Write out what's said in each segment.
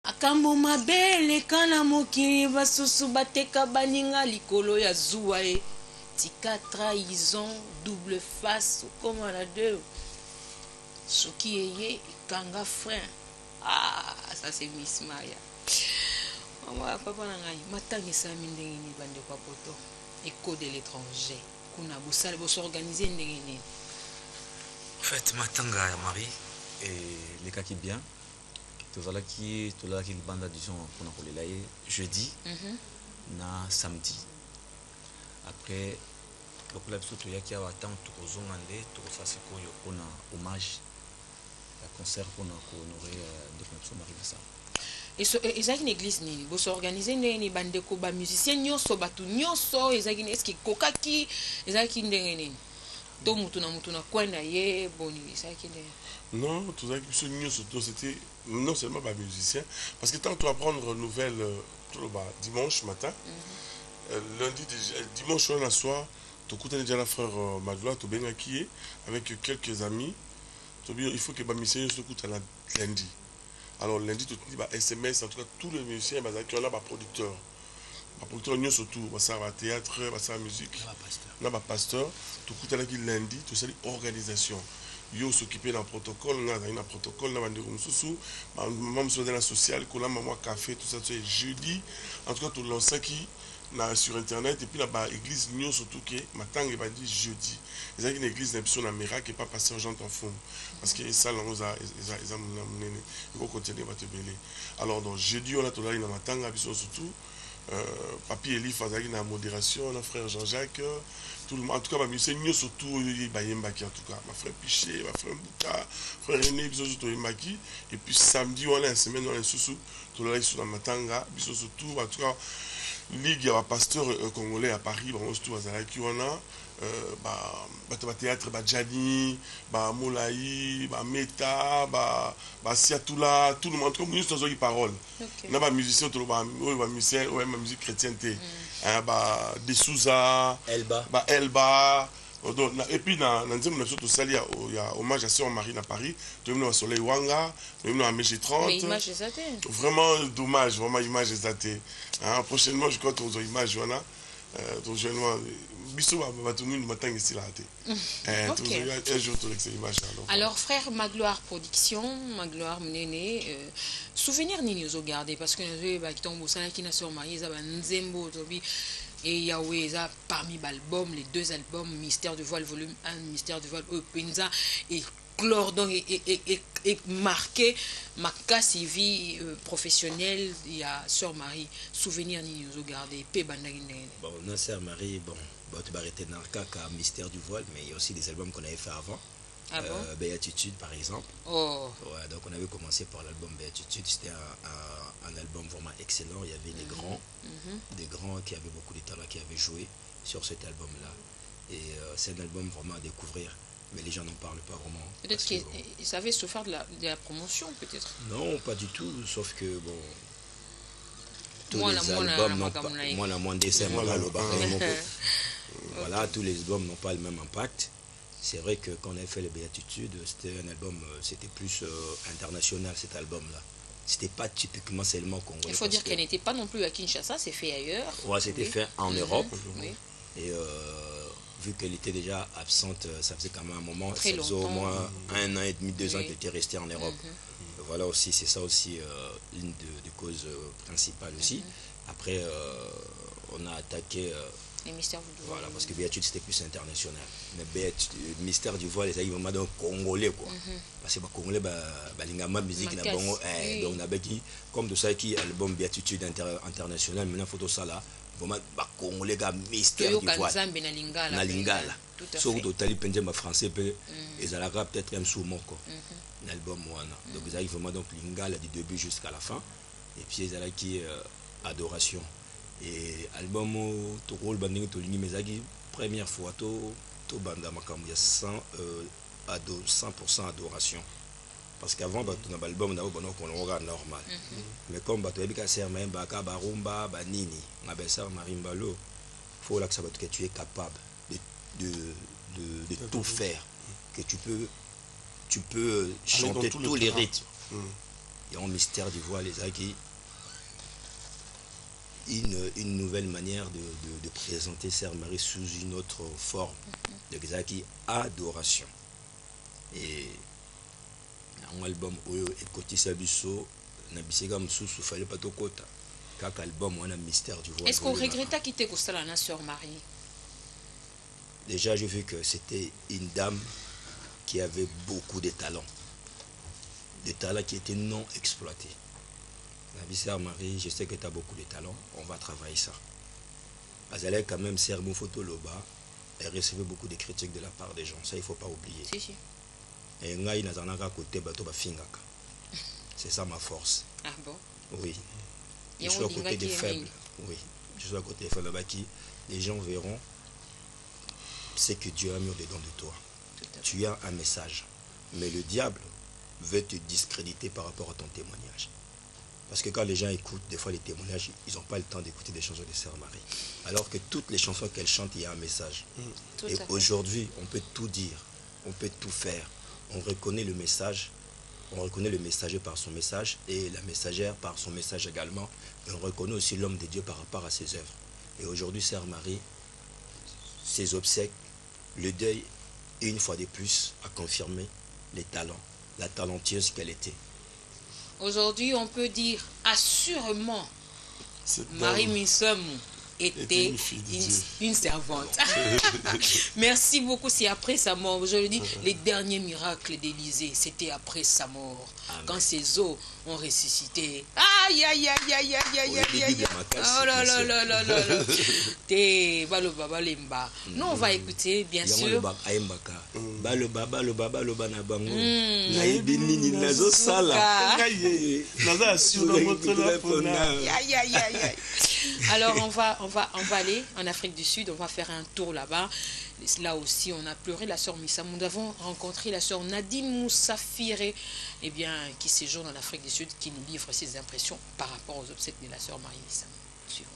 Akambo mabele kana mokili basusu bateka baninga likolo ya zuwa e tika trahison double face comme la deux soki eye kanga frein. Ah, ça c'est Miss Maya. Mama papa na ngai matangisa ndenge ni bande kwa poto écho de l'étranger kuna bosale bo s'organiser ndenge ni. En fait matanga ya Marie et les cas qui bien tozalaki banda disons pour kolela ye jeudi na samedi après lokola biso toyaki awa ntango tokozonga nde tokosala sikoyo mpona hommage ya concert mpona kohonorer ndeko na biso Marie Massa. Ezaki na église nini boso organiser ndenge ni bandeko ba musicien nyonso batu nyonso ezaki est-ce que kokaki ezaki ndenge nini to mutu na kwenda ye boni ezaki ndenge. Non, tout ça c'était non seulement pas musicien, parce que tant tu vas prendre nouvelle dimanche matin, dimanche soir, tu écoutes déjà la frère Magloire, tu es qui avec quelques amis, il faut que les musiciens se écoutent lundi. Alors lundi, tu dis SMS, en tout cas tous les musiciens, qui ont là, producteurs. Producteurs, nous surtout, ça va théâtre, ça va musique, là, pasteur, tu écoutes lundi, tu sais organisation. Yo s'occuper d'un protocole, on a un protocole, on a un membre de la sociale, on a un café, tout ça, c'est jeudi. En tout cas, tout le monde qui sur internet et puis là-bas, l'église Nyon surtout que matin il va dire jeudi. Il y a une église d'impression en miracle qui n'est pas passée aux gens en fond. Parce que ça, ils vont continuer à te bêler. Alors, donc, jeudi, on a tout là, il y a matin, surtout. Papi Eli Fazaki na modération, on a frère Jean-Jacques, tout le monde, en tout cas, ma musicien, nous surtout, Bayembaki en tout cas, ma frère Piché, ma frère Mbouka, frère René, biso surtout Yembaki, et puis samedi, on a une semaine, on a un sous-sous, tout le monde sur la matanga, biso surtout, en tout cas, ligue, il y a un pasteur congolais à Paris, on surtout à Zalaki, on a, théâtre, Djani, Moulaï, Meta, Siatoula, tout le monde, comme nous sommes des paroles. On a des musiciens, ma musique chrétienne, des Souza, Elba. Et puis, dans il y a hommage à Sœur Marie à Paris, tu as Soleil Wanga, tu as Méché 30. Vraiment dommage, vraiment image exatée. Prochainement, je crois que tu as image, prochainement. Alors frère Magloire Production, Magloire Mnene, souvenir ni nous regardez parce que nous avons qui tombe ça qui n'a sur marié ça Nzembo Tobi et Yahweh ça parmi l'album les deux albums Mystère du voile volume 1 Mystère du voile Penza et Clordon et marqué ma vie professionnelle il y a Sœur Marie souvenir ni nous regardez pe bandagine. Bon non Sœur Marie bon tu vas arrêter dans le cas Mystère du voile mais il y a aussi des albums qu'on avait fait avant. Ah bon? Béatitude par exemple. Oh. Ouais, donc on avait commencé par l'album Béatitude, c'était un album vraiment excellent, il y avait des grands qui avaient beaucoup de talent qui avaient joué sur cet album là et c'est un album vraiment à découvrir. Mais les gens n'en parlent pas vraiment. Peut-être qu'ils avaient souffert de la promotion, peut-être. Non, pas du tout, sauf que bon. Tous les albums n'ont pas. Moi, la moindre dessin, voilà, tous les albums n'ont pas le même impact. C'est vrai que quand on a fait les Béatitudes, c'était un album, c'était plus international cet album-là. C'était pas typiquement seulement congolais. Il faut dire qu'elle n'était pas non plus à Kinshasa, c'est fait ailleurs. Ouais, c'était fait en Europe. Oui. Et vu qu'elle était déjà absente, ça faisait quand même un moment, très ça faisait longtemps. au moins 1 an et demi, 2 ans qu'elle était restée en Europe. Voilà aussi, c'est ça aussi une des causes principales aussi. Après, on a attaqué... les mystères du voile. Voilà, parce que Béatitude c'était plus international. Mais Mystère du voile, c'est vraiment donc congolais quoi. Parce que les Congolais, la musique, donc on a dit, comme de ça qui album Béatitude international, maintenant photo ça là. Vraiment congolais Mystère du voile na lingala so totali penze ma français pe ezalaka peut-être un sous moko l'album wana donc ils arrivent vraiment donc lingala du début jusqu'à la fin et puis ezalaki adoration et album to rôle bandingi to lingi mezaki première fois to banda makambo ya 100% adoration. Parce qu'avant, on a l'album normal. Mais comme tu as dit que c'est un barumba, nini, on a ça marimbalo, il faut là que tu es capable de tout faire, que tu peux chanter tous les rythmes. Il y a un mystère du voile, les qui une nouvelle manière de présenter Sœur Marie sous une autre forme. De qui adoration. Et un album où écoutez Sabiso, Nabisega Moussou, fallait pas tout côté. Car album, on a mystère du voile. Est-ce qu'on regrette quitter la Sœur Marie? Déjà, j'ai vu que c'était une dame qui avait beaucoup de talents. Des talents qui étaient non exploités. La vie Sœur Marie, je sais que tu as beaucoup de talents, on va travailler ça. Azalea quand même, Sœur Moufoto Loba, elle recevait beaucoup de critiques de la part des gens, ça il ne faut pas oublier. Si, si. Et Ngai Nazanaka côté Bato Bafingaka. C'est ça ma force. Ah bon? Oui. Je suis à côté des faibles. Oui. Je suis à côté des faibles. Les gens verront ce que Dieu a mis au-dedans de toi. Tu as un message. Mais le diable veut te discréditer par rapport à ton témoignage. Parce que quand les gens écoutent, des fois les témoignages, ils n'ont pas le temps d'écouter des chansons de Sœur Marie. Alors que toutes les chansons qu'elle chante, il y a un message. Et aujourd'hui, on peut tout dire, on peut tout faire. On reconnaît le message, on reconnaît le messager par son message et la messagère par son message également. Et on reconnaît aussi l'homme de Dieu par rapport à ses œuvres. Et aujourd'hui, Sœur Marie, ses obsèques, le deuil, une fois de plus, a confirmé les talents, la talentueuse qu'elle était. Aujourd'hui, on peut dire assurément Marie Missom était une servante. Merci beaucoup. C'est après sa mort. Aujourd'hui, les derniers miracles d'Élysée, c'était après sa mort. Amen. Quand ses os ont ressuscité. Aïe, aïe, aïe, aïe, aïe, aïe, aïe, aïe. Oh là là là là là là. Nous, on va écouter, bien sûr. Alors on va aller en Afrique du Sud, on va faire un tour là-bas. Là aussi, on a pleuré la sœur Missam. Nous avons rencontré la sœur Nadine Moussafire, qui séjourne en Afrique du Sud, qui nous livre ses impressions par rapport aux obsèques de la sœur Marie Missam. Suivons.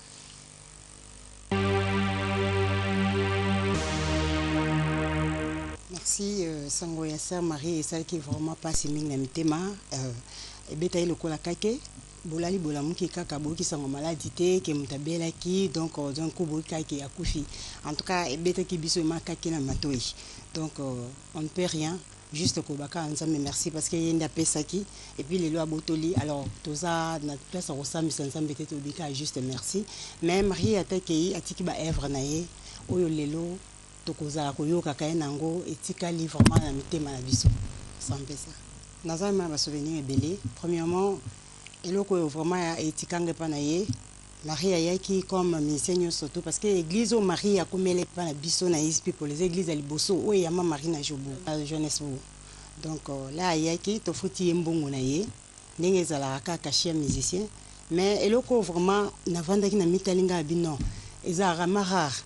Merci, Sangoya sœur Marie, et celle qui vraiment passe Mingamitema. Et Betaï le Kolakake. Bolali bolamuki kaka boki sango maladité ke mutabela ki donc coup boki ki akufi en tout cas beta ki biso makaki na matoi donc on ne peut rien juste ko baka nzambe merci parce que yenda pesaki et puis les lois botoli alors toza na place au sami nzambe te tobika juste merci mais Marie ataki atiki ba œuvre na ye oyo lelo tokoza ko yoka ka nango etika vraiment na mitema na biso sans pesa nazama ba souvenir ebele premièrement et là, vraiment, etikanga panaye, Marie ayaki comme ministère surtout parce que l'église au Marie a comme elle est pas la biso na ispi pour les églises à Liboso où il y a ma Marie na jobo à jeunesse bo. Donc là ayaki to futi mbongo na ye, ndenge zala ka kashia musicien, mais et là vraiment na vanda ki na mitalinga bino, eza rama rare.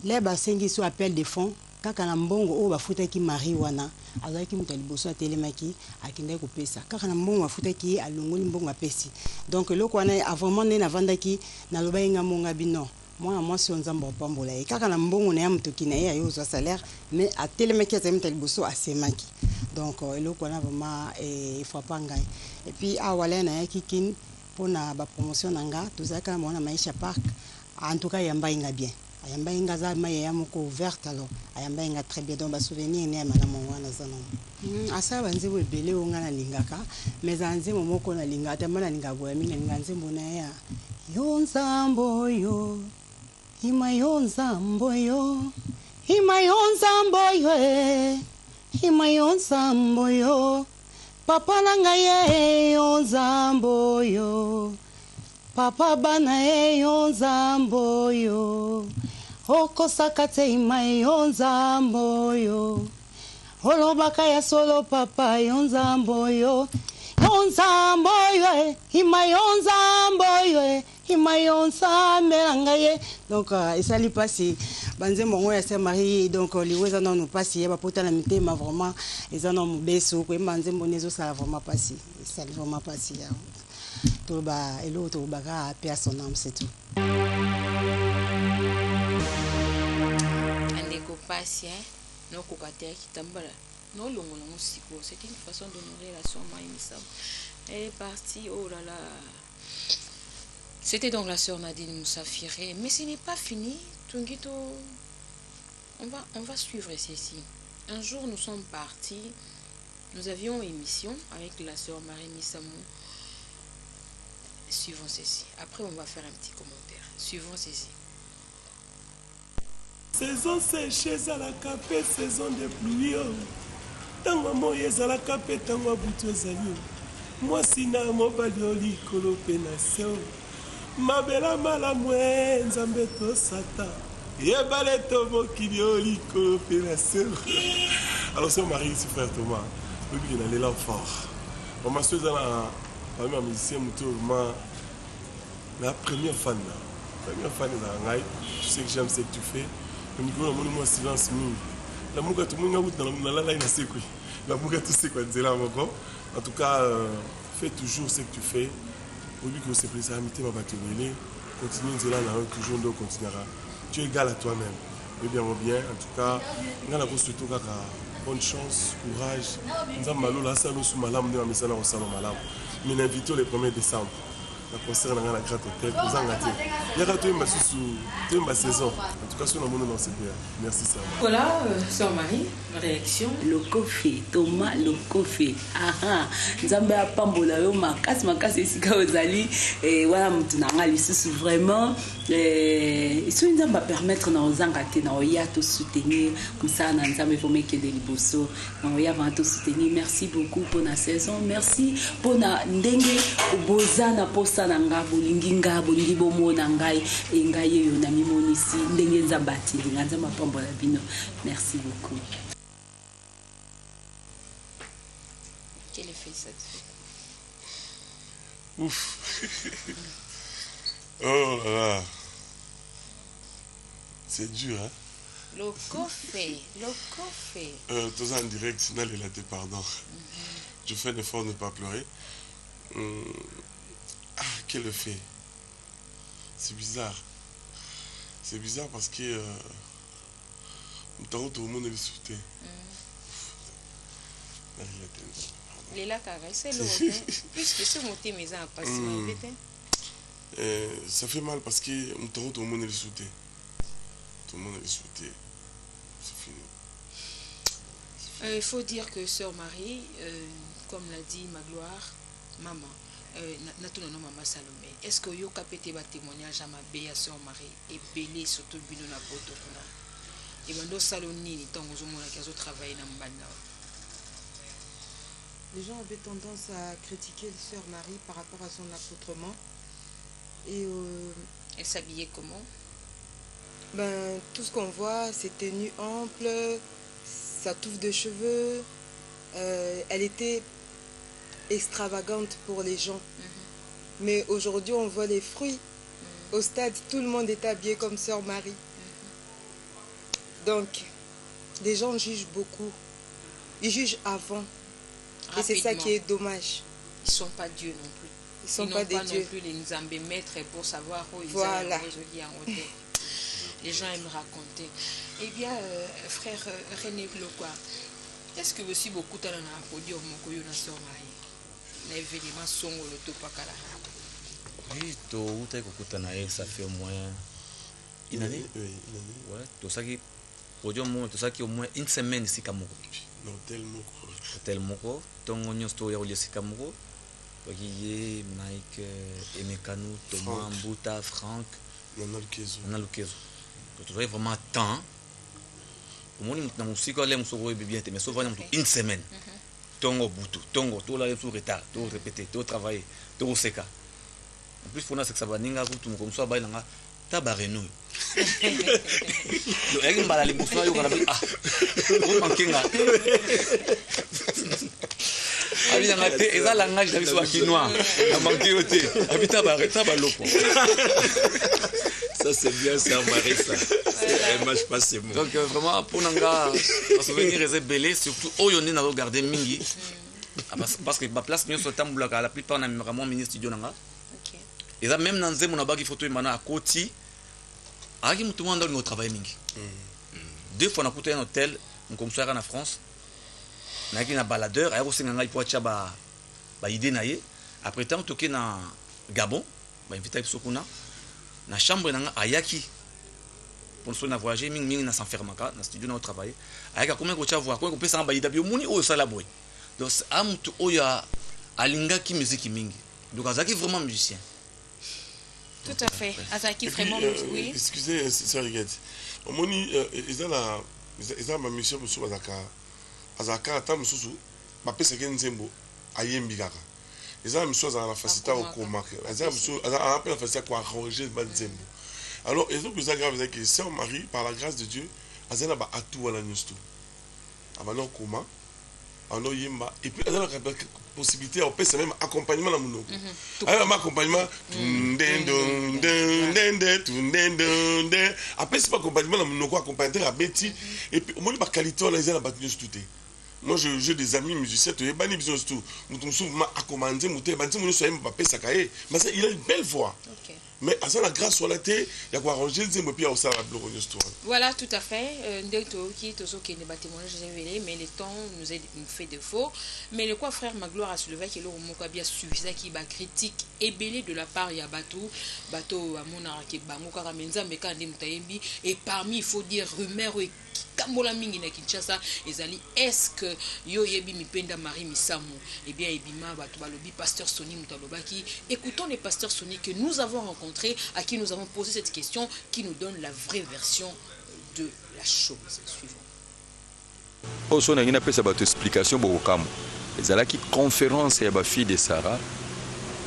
Là ba sengi so appel de fonds kaka na mbongo o bafuta ki Marie wana azaki mutaliboso atelemaki akinde ko pesa kaka na mbongo bafuta ki alongoli mbongo apesi donc loko wana vraiment ne na vandaki na loba inga monga bino moi si onzamba pambola e kaka na mbongo na ya mutoki na ye ayo zo salaire mais atelemaki azaki mutaliboso asemaki donc loko wana vraiment il faut pas ngai et puis awala na yaki kin pona ba promotion nanga tozaka mona maisha park en tout cas yamba inga bien ayamba inga za maya moko ouverte alors ayamba inga très bien donc ba souvenir ne malamu wana zana asa banze bo ebele onga na lingaka mais anze momoko na lingata mana lingago ya minga nganze mbona ya yonzambo yo ima yonzambo yo ima yonzambo yo ima yonzambo yo papa nanga ye yonzambo yo papa bana ye yonzambo yo okosaka te ima yonzambo yo olobaka ya solo papa yonzambo yo yonzambo yo ima yonzambo yo ima yonzambe nanga ye donc esali pasi banze mongo ya Sœur Marie donc liweza na nous pasi ya bapota na mitema vraiment eza na mubeso ko banze monezo sala vraiment pasi esali vraiment pasi ya toba elo to baga pia son âme c'est tout andeko pasi no kokate kitambala no longo no musiko c'est une façon d'honorer la sœur Marie Missam Elle est partie, oh là là. C'était donc la sœur Nadine Moussafiré. Mais ce n'est pas fini. Tungito, on va suivre ceci. Un jour, nous sommes partis. Nous avions une émission avec la sœur Marie Missamou. Suivons ceci. Après, on va faire un petit commentaire. Suivons ceci. Saison séchée, ezalaka mpe saison de pluie. Ntango moi ezalaka mpe ntango ya butu ezali. Mwasi na mobali oyo likolo mpe na se. Mabela malamu nzambe tosata. Yebale to mokili oyo likolo mpe na se. Alors c'est Marie ici, frère Thomas. Oui, il a l'élan fort. Maman soeur ezala parmi les musiciens vraiment la première fan là. Première fan ezala ngai. Tu sais que j'aime ce que tu fais. Le micro na moi silence mingi. La muka tout monde ngabuta na la ina sekwe. La muka tout c'est quoi nzela moko. En tout cas, fais toujours ce que tu fais. Au but que c'est plaisir à imiter ma bateau-relais. Continue nzela na toujours ndo continuera. Tu es égal à toi-même. Et bien en tout cas, ngana ko surtout kaka bonne chance, courage. Nzam malo la salo sous malam de ma sala au salon malam. Mais invitons le 1er décembre. La concert dans la Grand Hôtel pour Zangati. Il y a une saison. En tout cas, sur le monde, non, c'est bien. Merci, Sœur. Voilà, Sœur Marie, réaction. Le coffee, Thomas, le coffee. Ah, Nzambe a pambola yo makasi esika ozali et voilà mutunanga lisusu vraiment so Nzambe va permettre na ozangati na oya to soutenir comme ça na Nzambe faut mettre des liboso na oya va to soutenir. Merci beaucoup pour la saison. Merci pour na ndenge bozana posa na nga bolingi nga bolingi bomona ngai e ngai yo na mimonisi ndenge Nzambe atili Nzambe pambola bino. Merci beaucoup. Quel effet ça te fait? Ouf. Oh là là. C'est dur, hein? Le coffee. Tout ça en direct, sinon il a été pardon. Je fais l'effort de ne pas pleurer. Ah, quel effet. C'est bizarre. C'est bizarre parce que tout le monde est sauté. Les là, c'est le puisque ce mot est mis en passé. Ça fait mal parce que tout le monde est sauté. Tout le monde est sauté. C'est fini. Il faut dire que Sœur Marie, comme l'a dit Magloire, maman, Maman Salomé, est-ce que vous avez fait un témoignage à ma belle Sœur Marie et belé surtout bino na poto kuna? Et bando saloni ni tango zo mona kazo travailler na mbanda. Les gens avaient tendance à critiquer Sœur Marie par rapport à son accoutrement. Et elle s'habillait comment? Ben, tout ce qu'on voit, ses tenues amples, sa touffe de cheveux. Elle était extravagante pour les gens. Mais aujourd'hui, on voit les fruits. Au stade, tout le monde est habillé comme Sœur Marie. Donc, les gens jugent beaucoup. Ils jugent avant. Rapidement. Et c'est ça qui est dommage. Ils ne sont pas Dieu non plus. Ils sont pas des dieux. Non plus les Nzambé maîtres pour savoir où ils voilà. sont. Les gens aiment raconter. Eh bien, frère René Lokwa, est-ce que vous aussi beaucoup de temps à podium mon na Sœur Marie? L'événement sont le topakala. Oui, ça fait au moins une année. Oui, une année. Ouais, tout ça qui podium, tout ça qui au moins une semaine ici Kamoko. Non, tellement. Tellement quoi. Ton on story au ici Kamoko. Guillé, Mike, Emekanu, Thomas, Mbouta, Franck. On a le kezo. Tu vois vraiment temps. Pour moi, dans mon cycle, les gens bien, mais souvent une semaine. Tongo boutou, tongo, tout là, tout retard, tout répéter, tout travailler, tout seka. En plus, pour nous, c'est que ça va ninga tout comme ça, baïnanga, tabareno. Le aigle m'a la bouffon, il y a ah, vous manquez là. Abi na ngate eza langage na biso akinois na manqué oté abi tabaloko. Ça c'est bien Sœur Marie ça. Elle marche pas ces mots. Donc vraiment pour nanga souvenir est belé surtout oyone na regarder mingi. Parce que ma place mieux sur tambula la plupart na vraiment ministre studio nanga. OK. Et ça même dans zemo na bagi photo imana à Koti. Aki mutu mwanda ngo travail mingi. Deux fois na kuta un hôtel comme ça en France. Na ki na baladeur ayo singa ngai po acha ba idée na ye après tant toqué na Gabon ba invité sokuna na chambre na ayaki pour nous voyager mingi na s'enfermaka na studio na travailler ayaka comment ko voir ko pesa ba ida bio muni o sala boy donc amtu oya alinga ki musique mingi donc azaki vraiment musicien. Tout à fait. Azaki vraiment oui. Excusez c'est Riguette. Au moni ils ont ma mission pour sur azaka ata mususu ba pesa ke nzembo ayembi kaka. Ils ont mission à la facilité au coma. Ils ont mission à la facilité pour arranger ba nzembo. Alors, et donc, ça grave, c'est que Sœur Marie, par la grâce de Dieu, elle a tout à la nuit. Elle a comment, et puis elle a la possibilité, on peut même accompagnement dans mon elle a un accompagnement, après c'est pas accompagnement dans mon accompagnement à Betty, et puis au moins la qualité, on a la battu tout. Moi, j'ai des amis musiciens, tu es banni besoin de tout. Nous sommes accompagnés, nous sommes Mbappé Sakaye, mais il a une belle voix. Mais à ça, la grâce soit la tête, il y a quoi arranger, voilà, tout à fait. Mais le temps nous fait défaut. Mais le quoi, frère Magloire a soulevé qu'il a bien suivi ça qui va critique ébélé de la part, il y a bateau à mon arc, et parmi, il faut dire, rumeur et Kambola mingi na Kinshasa ezali est-ce que yo yebi mipenda Marie Misamu eh bien ebima batu balobi pasteur Sony Mutalobaki. Écoutons les pasteurs Sony que nous avons rencontrés, à qui nous avons posé cette question, qui nous donne la vraie version de la chose. Suivant. Oso na ngina pesa bato explication bokamu ezalaki conférence ya ba fille de Sarah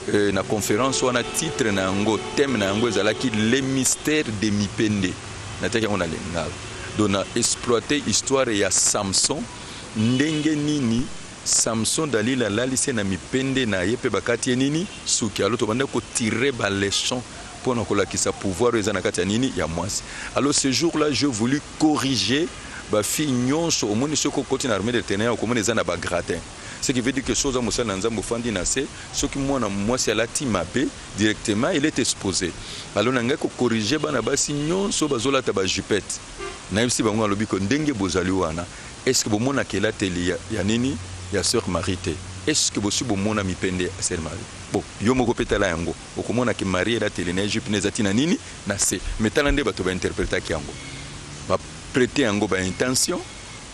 na conférence wana titre na ngo thème na ngo ezalaki les mystères de mipende nataki on a lenga dona exploiter histoire ya Samson ndenge nini Samson dalila lalise na mipende na yepe bakati nini suki alo to banda ko tirer ba leçon pour nakola ki sa pouvoir ezana kati ya nini ya mwasi. Alors ce jour-là je voulu corriger ba fille nyonso au monde soko côté na armée de ténèbres comme ezana ba gratin. Ce qui veut dire que chose à na nzambo fandi na se ce qui mona mwasi ala timabe directement il est exposé. Alors nanga ko corriger bana basi nyonso bazola ta ba jupette. Na yebisi bango alobi ko ndenge bozali wana est-ce que bomona kela teli ya nini ya sœur Marie te est-ce que bosi bomona mipende sœur Marie bon yo moko petala yango okomona ke Marie la teli na Egypte nezati na nini na se metala nde bato ba interpréter yango ba prêter yango ba intention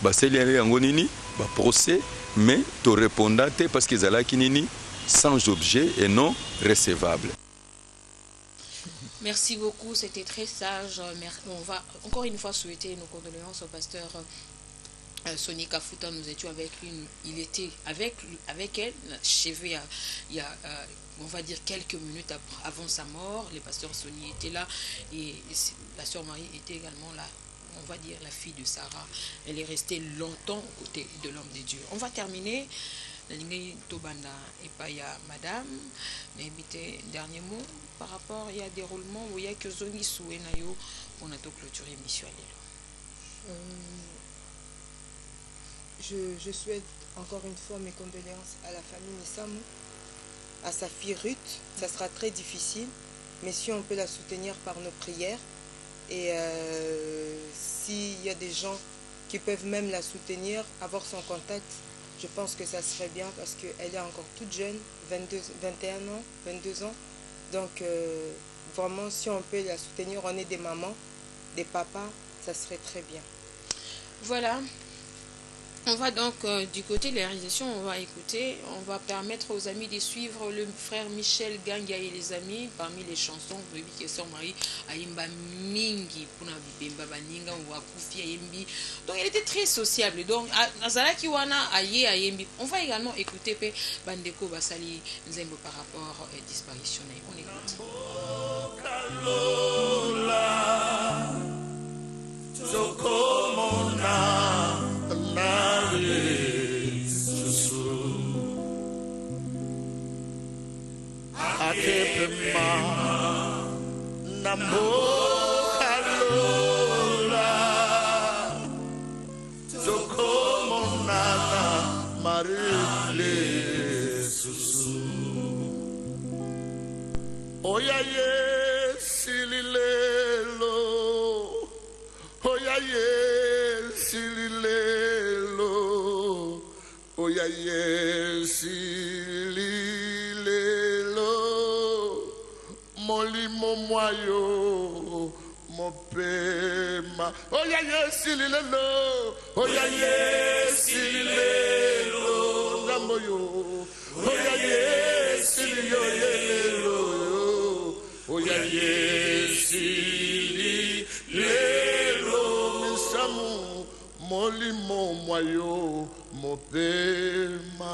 ba seli yango nini ba procès mais to répondante parce que zalaki nini sans objet et non recevable. Merci beaucoup, c'était très sage. On va encore une fois souhaiter nos condoléances au pasteur Sony Kafuta. Nous étions avec lui, il était avec elle, chevé il y a on va dire quelques minutes avant sa mort. Le pasteur Sony était là et la sœur Marie était également là. On va dire la fille de Sarah. Elle est restée longtemps aux côtés de l'homme de Dieu. On va terminer. Tobanda et pas ya madame n'habité dernier mot par rapport il y a déroulement où il y a que zoni soué nayo on a tout clôturé mission je souhaite encore une fois mes condoléances à la famille Misamu, à sa fille Ruth. Ça sera très difficile mais si on peut la soutenir par nos prières et s'il y a des gens qui peuvent même la soutenir, avoir son contact, je pense que ça serait bien parce qu'elle est encore toute jeune, 21 ans, 22 ans. Donc, vraiment, si on peut la soutenir, on est des mamans, des papas, ça serait très bien. Voilà. On va donc, du côté de la réalisation, on va permettre aux amis de suivre le frère Michel Ganga et les amis parmi les chansons. Marie Aimba Mingi, donc elle était très sociable. Donc, on va également écouter Bandeko Basali Nzembo par rapport à disparition. On écoute. Akepema namokalola zokomonana marile susu oyaye sililelo oyaye sililelo oyaye sililelo molimo mwayo mopema oya yesililelo oya yesililelo ngambo yo oya yesililelo oya yesililelo misamu molimo mwayo mopema.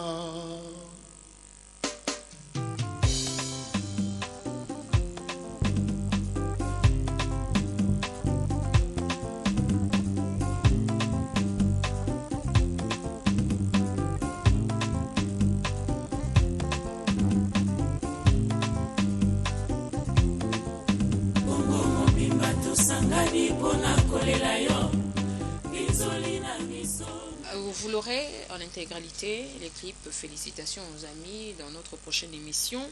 Vous l'aurez en intégralité, les clips. Félicitations aux amis dans notre prochaine émission.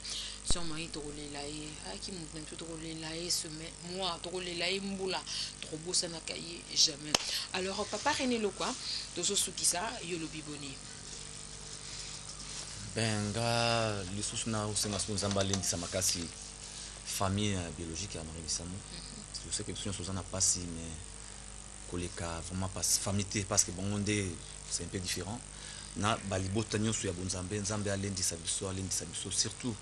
Sur Maï Drolelaye, qui m'a tout Drolelaye ce mois, Drolelaye Mboula, trop beau ça n'a caillé jamais. Alors, papa René Lokwa, Dozo Soukisa, Yolo Biboni. Benga, les sous-na, c'est ma sous-zambalène, ça m'a cassé. Famille biologique à Marie Bissamo. Je sais que les choses n'ont pas si, mais koleka vraiment pas famille parce que bon c'est un peu différent. Na balibo tanyo su ya bonzambe nzambe alendi sabiso surtout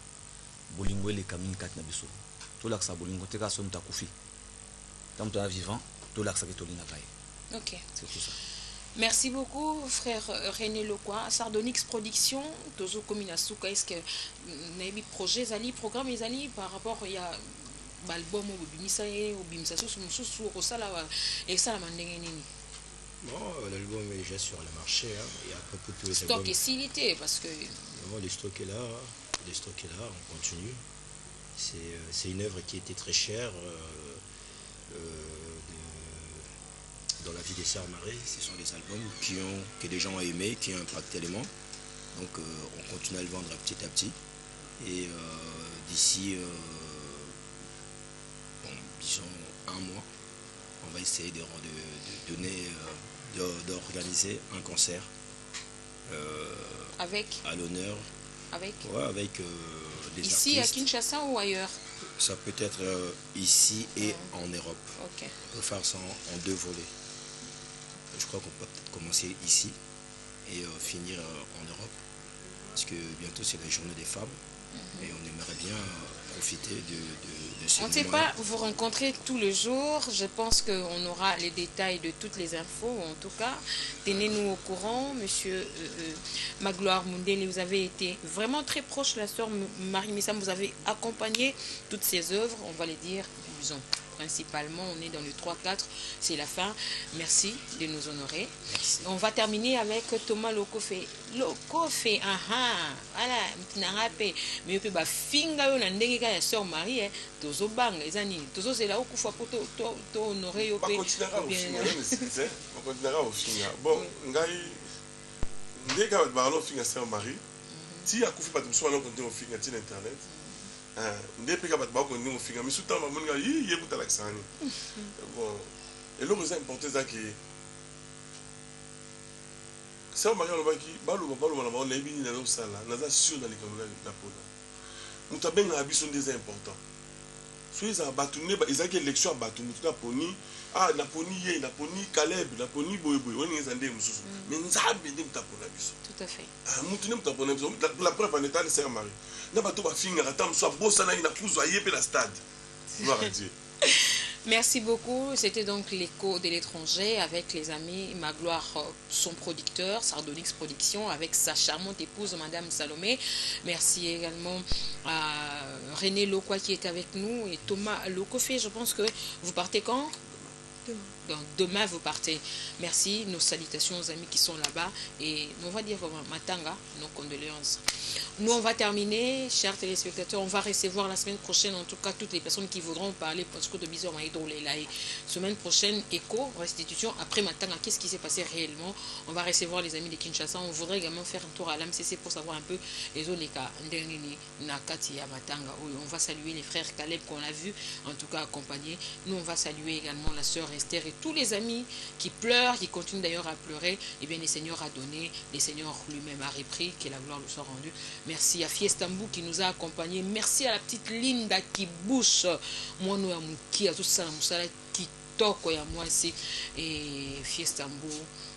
bolingo les kamini kat na biso. To la sa bolingo te ka so mtakufi. Tant tu es vivant, to la sa ke to lina kai. OK. C'est tout ça. Merci beaucoup, frère René Lokwa. Sardonyx Production, Tozo Komina Souka, est-ce que Nabi projet Zali, programme Zali par rapport il y a l'album ou Bimisae ou Bimsasu sous Rosala et ça la mandengeni. Non, l'album est déjà sur le marché. Hein. Il y a à peu près tous les stock albums. est silité parce que. Non, le stock est là. Le stock est là, on continue. C'est une œuvre qui était très chère. Dans la vie des Sœurs Marie, ce sont des albums que des gens ont aimés, qui ont impacté les gens. Donc on continue à le vendre petit à petit. Et d'ici, disons, un mois, on va essayer d'organiser un concert avec à l'honneur. Avec des ici artistes. À Kinshasa ou ailleurs? Ça peut être ici et en Europe. Okay. On peut faire ça en deux volets. Je crois qu'on peut peut-être commencer ici et finir en Europe. Parce que bientôt c'est la journée des femmes. Et on aimerait bien profiter de ce On ne sait pas vous rencontrer tous les jours. Je pense qu'on aura les détails de toutes les infos. En tout cas, tenez-nous au courant. Monsieur Magloire Mundele, vous avez été vraiment très proche de la sœur Marie Missam. Vous avez accompagné toutes ses œuvres, on va les dire, disons. Principalement, on est dans le 3-4, c'est la fin. Merci de nous honorer. Merci. On va terminer avec Thomas Lokofé. Lokofé, voilà, mais peut pas finga yo ndenge ka ya sœur Marie, tozo banga ezani, tozo zela okufa pour to honorer yo pe. On continuera au finga. Bon, ngai ndeka ba lo finga sœur Marie. Si akufi pas tout on continue au finga sur internet. Ndé peka bat ba ko ndimo finga mais tout temps ba monga yi yebuta laksani. Bon, et le plus important c'est que sœur Marie lobaki balu na ba na bini na lo sala naza sûr dans les canaux na pona. Muta benga abiso des important. Soyez à batouné ba ezaki élection à batouné tout poni na poni ye na poni Caleb na poni boyeboy on est andé mususu. Mais nzambe ndé mutapona biso. Tout à fait. Mutune mutapona biso la preuve en état de sœur Marie. Merci beaucoup. C'était donc l'écho de l'étranger avec les amis Magloire, son producteur, Sardonyx Production, avec sa charmante épouse, Madame Salomé. Merci également à René Lokwa qui est avec nous et Thomas Lokofé. Je pense que vous partez quand? Donc, demain vous partez. Merci, nos salutations aux amis qui sont là-bas et on va dire Matanga, nos condoléances. Nous on va terminer, chers téléspectateurs, on va recevoir la semaine prochaine en tout cas toutes les personnes qui voudront parler parce que de Bizor Maïdrolelaye. Semaine prochaine, écho, restitution, après Matanga, qu'est-ce qui s'est passé réellement? On va recevoir les amis de Kinshasa, on voudrait également faire un tour à l'AMCC pour savoir un peu les Oleka, Ndengini, Nakati, Matanga. On va saluer les frères Caleb qu'on a vu, en tout cas accompagnés. Nous on va saluer également la sœur Esther et tous les amis qui pleurent, qui continuent d'ailleurs à pleurer. Eh bien, le Seigneur a donné, le Seigneur lui-même a repris, que la gloire lui soit rendue. Merci à Fiestambu qui nous a accompagnés. Merci à la petite Linda qui bouche. Moi, nous avons qui a tout ça, qui toque à moi, c'est Fiestambu,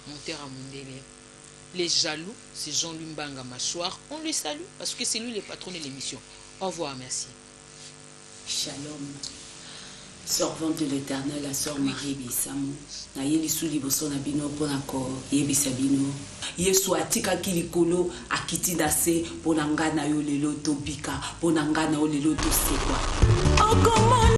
mon terre à Mondele. Les jaloux, c'est Jean-Louis Mbanga Mâchoire. On les salue parce que c'est lui le patron de l'émission. Au revoir, merci. Shalom. Servante de l'Éternel, la sœur Marie Bissamou. Na yeli suli boso na bino pona ko yebisa bino. Yesu atika kilikolo akiti dase pona nga na yo lelo tobika pona nga na yo lelo tosekwa.